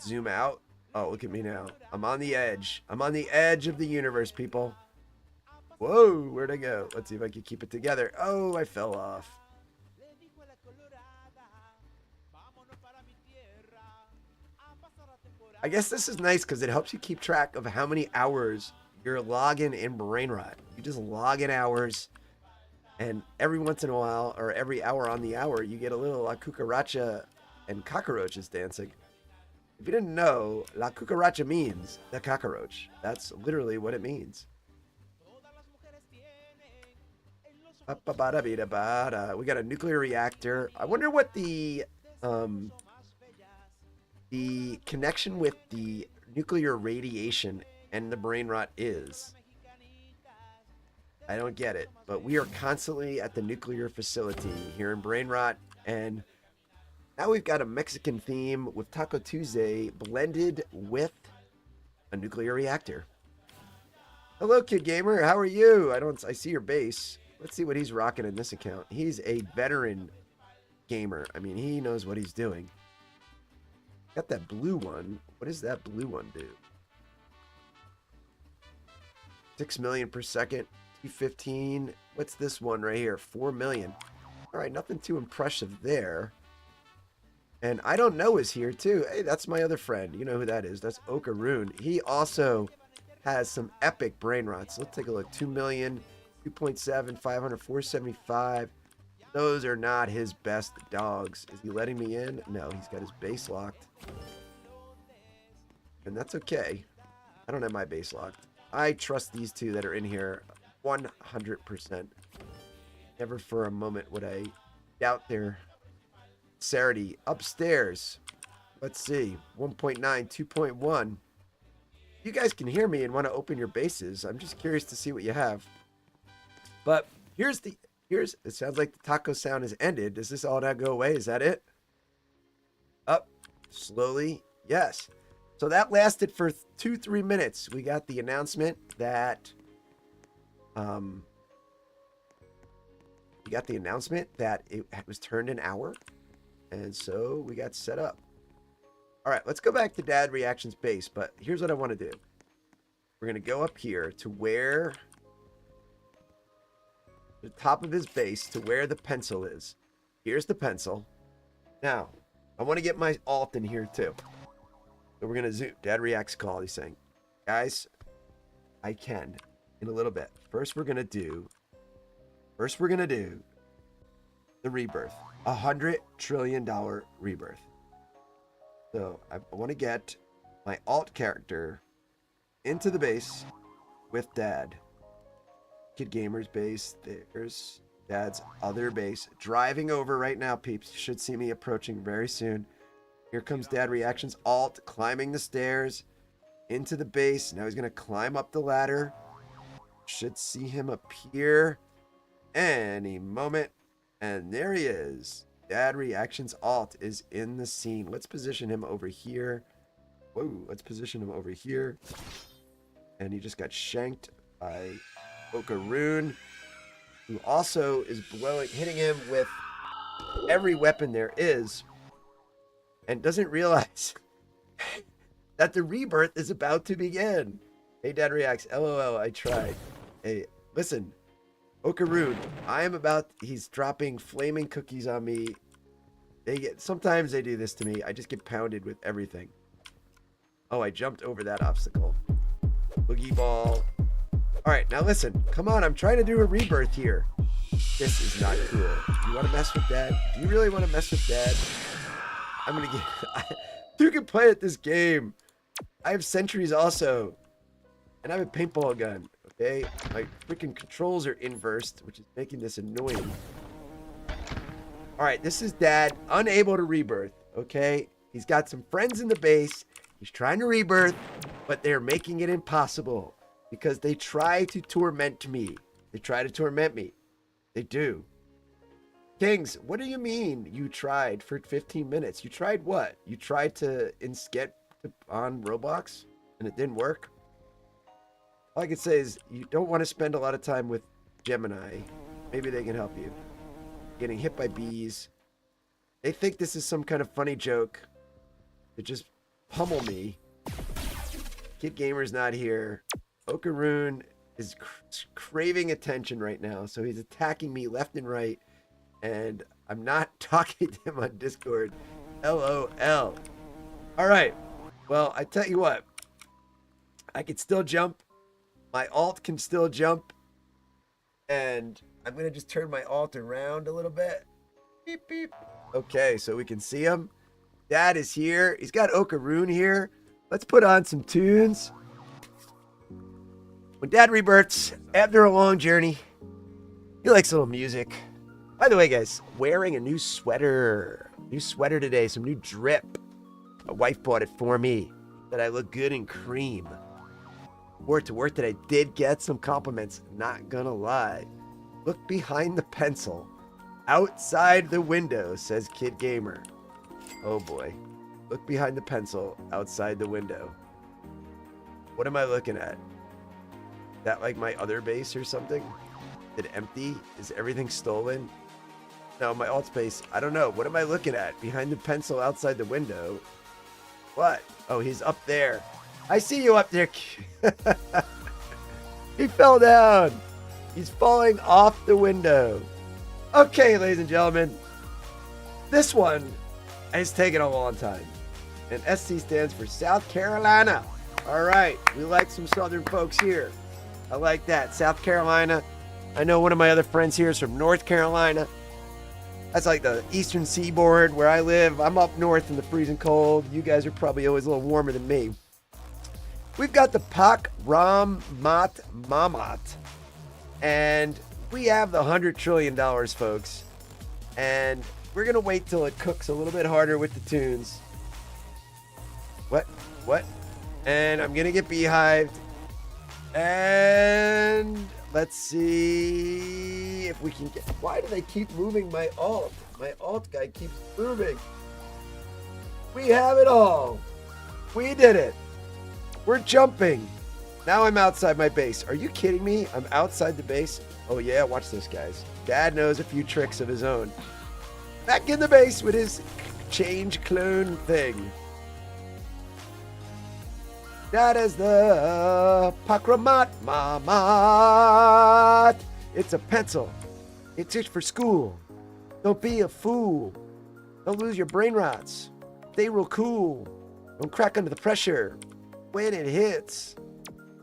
Zoom out. Oh, look at me now. I'm on the edge. I'm on the edge of the universe, people. Whoa, where'd I go? Let's see if I can keep it together. Oh, I fell off. I guess this is nice because it helps you keep track of how many hours you're logging in brain rot. You just log in hours, and every once in a while, or every hour on the hour, you get a little La Cucaracha and cockroaches dancing. If you didn't know, La Cucaracha means the cockroach. That's literally what it means. We got a nuclear reactor. I wonder what the connection with the nuclear radiation and the brain rot is. I don't get it, but we are constantly at the nuclear facility here in Brain Rot, and now we've got a Mexican theme with Taco Tuesday blended with a nuclear reactor. Hello, Kid Gamer. How are you? I see your base. Let's see what he's rocking in this account. He's a veteran gamer. I mean, he knows what he's doing. Got that blue one. What does that blue one do? 6 million per second. T15. What's this one right here? 4 million. All right, nothing too impressive there. And I don't know is here too. Hey, that's my other friend. You know who that is. That's Okaroon. He also has some epic brain rots. Let's take a look. 2 million, 2.7, 500, 475. Those are not his best dogs. Is he letting me in? No, he's got his base locked. And that's okay. I don't have my base locked. I trust these two that are in here 100%. Never for a moment would I doubt their sincerity. Upstairs. Let's see. 1.9, 2.1. You guys can hear me and want to open your bases. I'm just curious to see what you have. But it sounds like the taco sound has ended. Does this all now go away? Is that it? Up. Slowly. Yes. So that lasted for 2-3 minutes. We got the announcement that it was turned an hour. And so we got set up. All right, let's go back to Dad Reactions base. But here's what I want to do. We're going to go up here to where the top of his base, to where the pencil is. Here's the pencil. Now, I want to get my alt in here too. So we're going to zoom. Dad Reacts call. He's saying, guys, I can in a little bit. First, we're going to do the rebirth. $100 trillion rebirth. So I want to get my alt character into the base with Dad. Kid Gamer's base. There's Dad's other base. Driving over right now, peeps. You should see me approaching very soon. Here comes Dad Reactions. Alt, climbing the stairs into the base. Now he's going to climb up the ladder. Should see him appear any moment. And there he is. Dad Reactions Alt is in the scene. Let's position him over here. Whoa, let's position him over here. And he just got shanked by Okaroon, who also is hitting him with every weapon there is, and doesn't realize that the rebirth is about to begin. Hey, Dad reacts. LOL, I tried. Hey, listen. Okaroon, he's dropping flaming cookies on me. Sometimes they do this to me. I just get pounded with everything. Oh, I jumped over that obstacle. Boogie ball. All right, now listen. Come on, I'm trying to do a rebirth here. This is not cool. You want to mess with Dad? Do you really want to mess with Dad? I'm going to get... Who can play at this game? I have sentries also. And I have a paintball gun, okay? My freaking controls are inversed, which is making this annoying. All right, this is Dad, unable to rebirth, okay? He's got some friends in the base. He's trying to rebirth, but they're making it impossible because they try to torment me. They try to torment me. They do. Kings, what do you mean you tried for 15 minutes? You tried what? You tried to get on Roblox and it didn't work? All I can say is you don't want to spend a lot of time with Gemini. Maybe they can help you. Getting hit by bees. They think this is some kind of funny joke to just pummel me. Kid Gamer's not here. Okaroon is craving attention right now, so he's attacking me left and right, and I'm not talking to him on Discord. LOL. All right. Well, I tell you what. I can still jump. My alt can still jump. And I'm going to just turn my alt around a little bit. Beep, beep. Okay, so we can see him. Dad is here. He's got Okaroon here. Let's put on some tunes. When Dad rebirths after a long journey, he likes a little music. By the way, guys, wearing a new sweater. New sweater today, some new drip. My wife bought it for me. That I look good in cream. Wore it to work that I did get some compliments. Not gonna lie. Look behind the pencil. Outside the window, says Kid Gamer. Oh boy. Look behind the pencil. Outside the window. What am I looking at? That like my other base or something? Is it empty? Is everything stolen? No, my alt space. I don't know. What am I looking at? Behind the pencil outside the window. What? Oh, he's up there. I see you up there. He fell down. He's falling off the window. Okay, ladies and gentlemen. This one has taken a long time. And SC stands for South Carolina. All right. We like some Southern folks here. I like that. South Carolina. I know one of my other friends here is from North Carolina. That's like the eastern seaboard where I live. I'm up north in the freezing cold. You guys are probably always a little warmer than me. We've got the Pak Ram Mat Mamat. And we have the $100 trillion, folks. And we're going to wait till it cooks a little bit harder with the tunes. What? And I'm going to get beehived. And let's see if we can get... Why do they keep moving my alt? My alt guy keeps moving. We have it all. We did it. We're jumping. Now I'm outside my base. Are you kidding me? I'm outside the base. Oh yeah, watch this, guys. Dad knows a few tricks of his own. Back in the base with his change clone thing. That is the Pakramat Mamat. It's a pencil. It's just for school. Don't be a fool. Don't lose your brain rots. Stay real cool. Don't crack under the pressure. When it hits,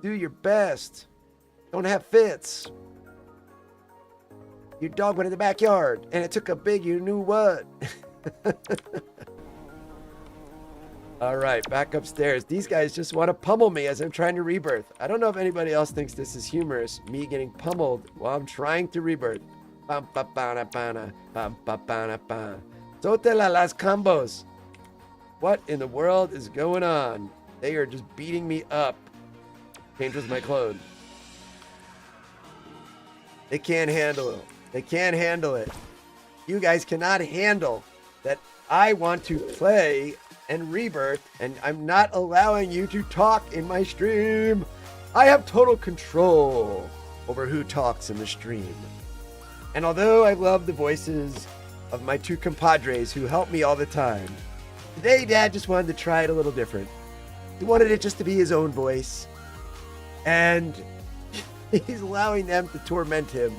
do your best. Don't have fits. Your dog went in the backyard and it took a big you knew what. All right, back upstairs. These guys just want to pummel me as I'm trying to rebirth. I don't know if anybody else thinks this is humorous, me getting pummeled while I'm trying to rebirth. Bam, ba, ba, na, ba, na, bam, ba, ba, na, ba. Sotela las combos. What in the world is going on? They are just beating me up. Change with my clone. They can't handle it. They can't handle it. You guys cannot handle that I want to play and rebirth, and I'm not allowing you to talk in my stream. I have total control over who talks in the stream. And although I love the voices of my two compadres who help me all the time, today Dad just wanted to try it a little different. He wanted it just to be his own voice. And he's allowing them to torment him.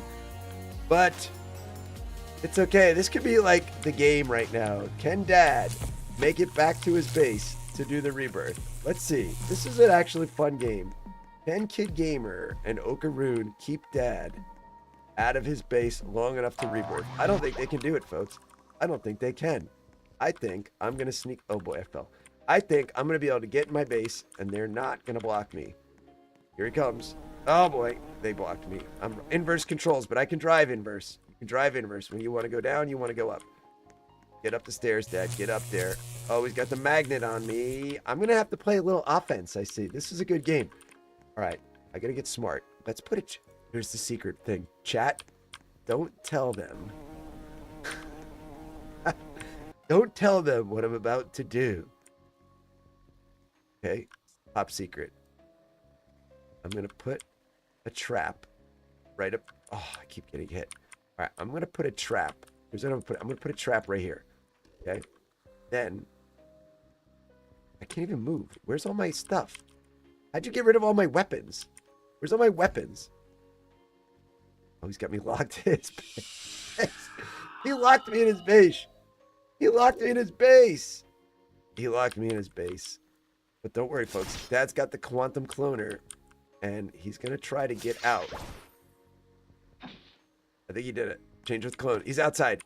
But it's okay. This could be like the game right now. Can Dad make it back to his base to do the rebirth? Let's see. This is an actually fun game. Can Kid Gamer and Okaroon keep Dad out of his base long enough to rebirth? I don't think they can do it, folks. I don't think they can. I think I'm going to sneak. Oh boy, I fell. I think I'm going to be able to get in my base and they're not going to block me. Here he comes. Oh boy, they blocked me. I'm inverse controls, but I can drive inverse. You can drive inverse. When you want to go down, you want to go up. Get up the stairs, Dad. Get up there. Oh, he's got the magnet on me. I'm going to have to play a little offense, I see. This is a good game. All right, I got to get smart. Let's put it. Here's the secret thing. Chat, don't tell them. Don't tell them what I'm about to do. Okay, top secret. I'm going to put a trap right up. Oh, I keep getting hit. All right, I'm going to put a trap. Here's what I'm going to put a trap right here. Okay. Then I can't even move. Where's all my stuff? How'd you get rid of all my weapons? Where's all my weapons? Oh, he's got me locked in his base. He locked me in his base. He locked me in his base. He locked me in his base. But don't worry, folks. Dad's got the quantum cloner. And he's going to try to get out. I think he did it. Change with clone. He's outside.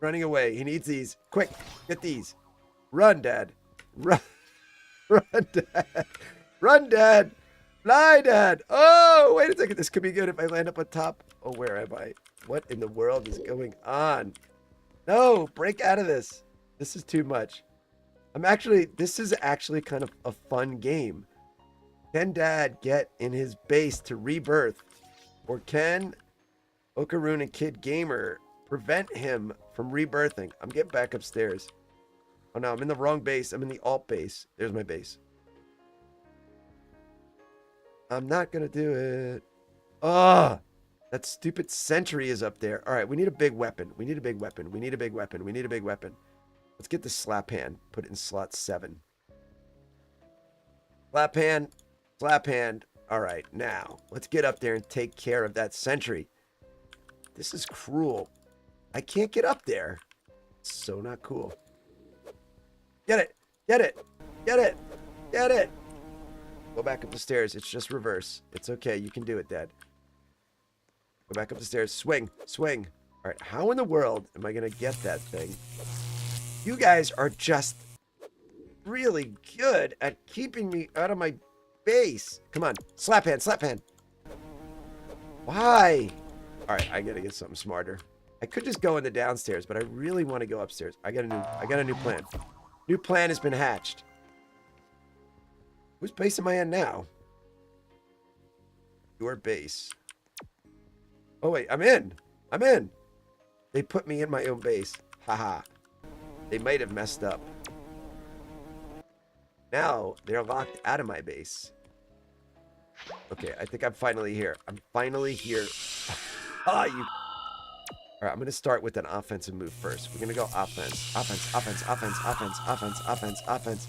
Running away. He needs these. Quick. Get these. Run, Dad. Run. Run, Dad. Run, Dad. Fly, Dad. Oh, wait a second. This could be good if I land up on top. Oh, where am I? What in the world is going on? No, break out of this. This is too much. This is actually kind of a fun game. Can Dad get in his base to rebirth? Or can Okaroon and Kid Gamer prevent him from rebirthing? I'm getting back upstairs. Oh no, I'm in the wrong base. I'm in the alt base. There's my base. I'm not going to do it. Oh, that stupid sentry is up there. All right, we need a big weapon. We need a big weapon. We need a big weapon. We need a big weapon. Let's get the slap hand. Put it in slot 7. Slap hand. Slap hand. All right, now let's get up there and take care of that sentry. This is cruel. I can't get up there. It's so not cool. Get it. Get it. Get it. Get it. Go back up the stairs. It's just reverse. It's okay. You can do it, Dad. Go back up the stairs. Swing. Swing. All right. How in the world am I going to get that thing? You guys are just really good at keeping me out of my base. Come on. Slap hand. Slap hand. Why? All right. I got to get something smarter. I could just go in the downstairs, but I really want to go upstairs. I got a new plan. New plan has been hatched. Whose base am I in now? Your base. Oh, wait. I'm in. I'm in. They put me in my own base. Haha. They might have messed up. Now they're locked out of my base. Okay, I think I'm finally here. I'm finally here. Ah, you. All right, I'm going to start with an offensive move first. We're going to go offense. Offense, offense, offense, offense, offense, offense, offense.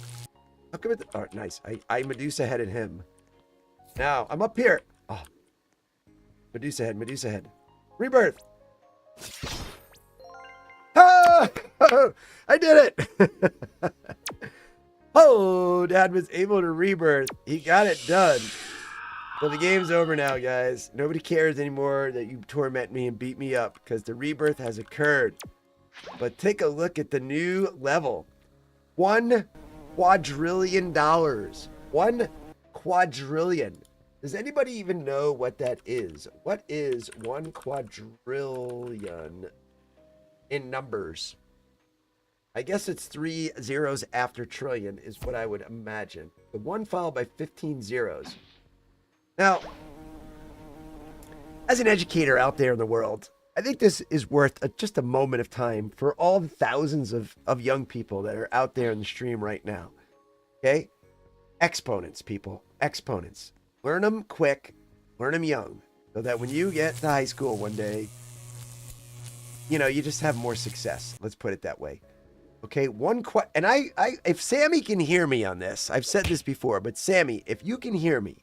How come it? Oh, nice. I Medusa headed him. Now, I'm up here. Oh. Medusa head, Medusa head. Rebirth. Ah! I did it. Oh, Dad was able to rebirth. He got it done. So the game's over now, guys. Nobody cares anymore that you torment me and beat me up because the rebirth has occurred. But take a look at the new level. $1 quadrillion. 1 quadrillion. Does anybody even know what that is? What is 1 quadrillion in numbers? I guess it's 3 zeros after trillion is what I would imagine. The 1 followed by 15 zeros. Now, as an educator out there in the world, I think this is worth just a moment of time for all the thousands of young people that are out there in the stream right now. Okay? Exponents, people. Exponents. Learn them quick. Learn them young. So that when you get to high school one day, you know, you just have more success. Let's put it that way. Okay, and if Sammy can hear me on this, I've said this before, but Sammy, if you can hear me,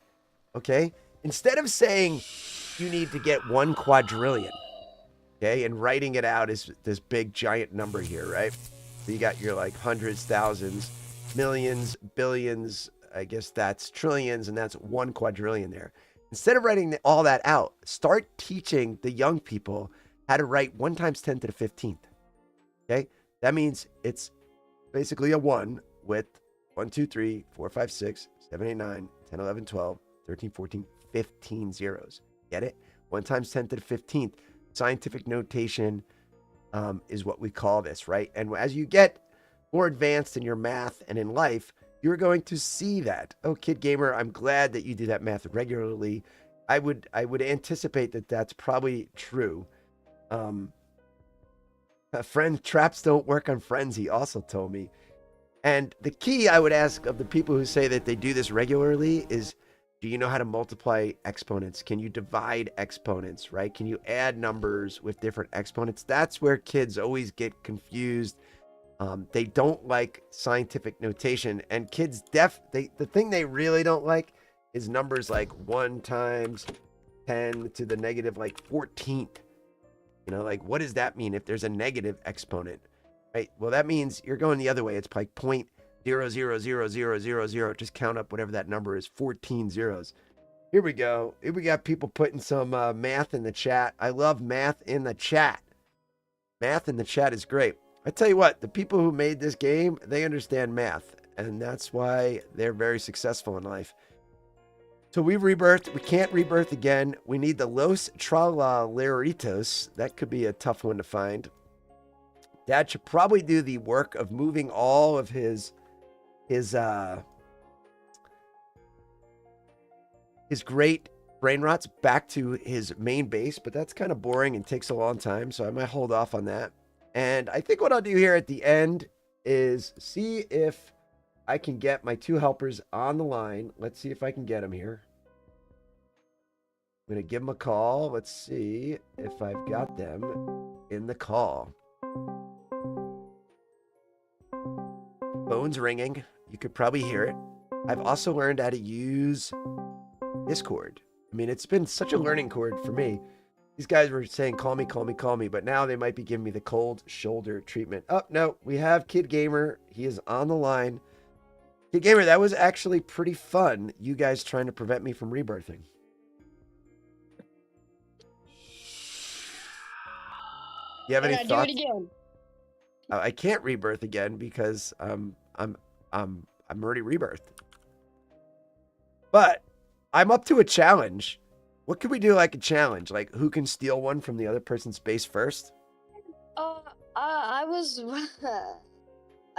okay, instead of saying you need to get 1 quadrillion, okay, and writing it out as this big giant number here, right? So you got your like hundreds, thousands, millions, billions, I guess that's trillions, and that's 1 quadrillion there. Instead of writing all that out, start teaching the young people how to write 1 times 10 to the 15th. Okay? That means it's basically a 1 with 1, 2, 3, 4, 5, 6, 7, 8, 9, 10, 11, 12, 13, 14, 15 zeros. Get it? 1 times 10 to the 15th. Scientific notation is what we call this, right? And as you get more advanced in your math and in life, you're going to see that. Oh, Kid Gamer, I'm glad that you do that math regularly. I would anticipate that that's probably true. Friend traps don't work on friends, he also told me. And the key I would ask of the people who say that they do this regularly is, do you know how to multiply exponents? Can you divide exponents, right? Can you add numbers with different exponents? That's where kids always get confused. They don't like scientific notation, and kids the thing they really don't like is numbers like 1 times 10 to the negative like 14th. You know, like, what does that mean if there's a negative exponent, right? Well, that means you're going the other way. It's like 0.00000. Just count up whatever that number is, 14 zeros. Here we go. Here we got people putting some math in the chat. I love math in the chat. Math in the chat is great. I tell you what, the people who made this game, they understand math, and that's why they're very successful in life. So we've rebirthed. We can't rebirth again. We need the Los Tralaleritos. That could be a tough one to find. Dad should probably do the work of moving all of his great brain rots back to his main base, but that's kind of boring and takes a long time, so I might hold off on that. And I think what I'll do here at the end is see if I can get my 2 helpers on the line. Let's see if I can get them here. I'm going to give them a call. Let's see if I've got them in the call. Phone's ringing. You could probably hear it. I've also learned how to use Discord. I mean, it's been such a learning curve for me. These guys were saying, call me, call me, call me. But now they might be giving me the cold shoulder treatment. Oh, no, we have Kid Gamer. He is on the line. Kid Gamer, that was actually pretty fun. You guys trying to prevent me from rebirthing. You have any thoughts? Do it again. I can't rebirth again because I'm already rebirthed. But I'm up to a challenge. What could we do like a challenge? Like who can steal one from the other person's space first? I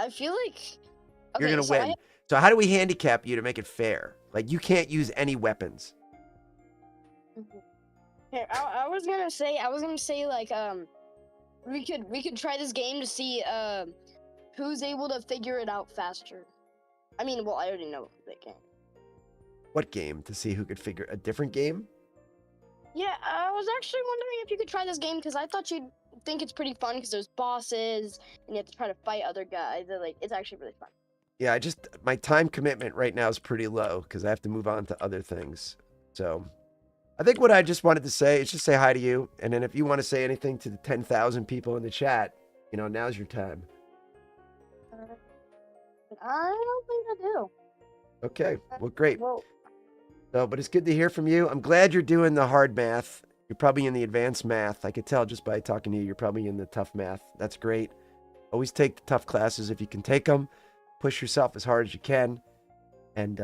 feel like you're gonna win. So how do we handicap you to make it fair? Like you can't use any weapons. Here, I was gonna say like we could try this game to see who's able to figure it out faster. I mean, well, I already know that game. What game? To see who could figure a different game? Yeah, I was actually wondering if you could try this game because I thought you'd think it's pretty fun because there's bosses and you have to try to fight other guys. Like, it's actually really fun. Yeah, my time commitment right now is pretty low because I have to move on to other things. So I think what I just wanted to say is just say hi to you. And then if you want to say anything to the 10,000 people in the chat, you know, now's your time. I don't think I do. Okay, well, great. Well, so, but it's good to hear from you. I'm glad you're doing the hard math. You're probably in the advanced math. I could tell just by talking to you, you're probably in the tough math. That's great. Always take the tough classes if you can take them. Push yourself as hard as you can. And,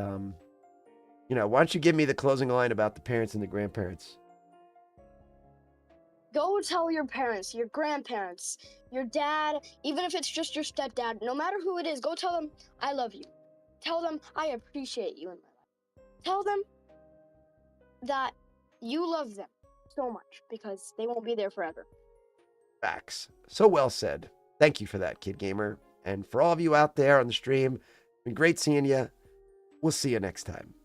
you know, why don't you give me the closing line about the parents and the grandparents? Go tell your parents, your grandparents, your dad, even if it's just your stepdad, no matter who it is, go tell them, I love you. Tell them, I appreciate you in my life. Tell them that you love them so much because they won't be there forever. Facts. So well said. Thank you for that, Kid Gamer. And for all of you out there on the stream, it's been great seeing you. We'll see you next time.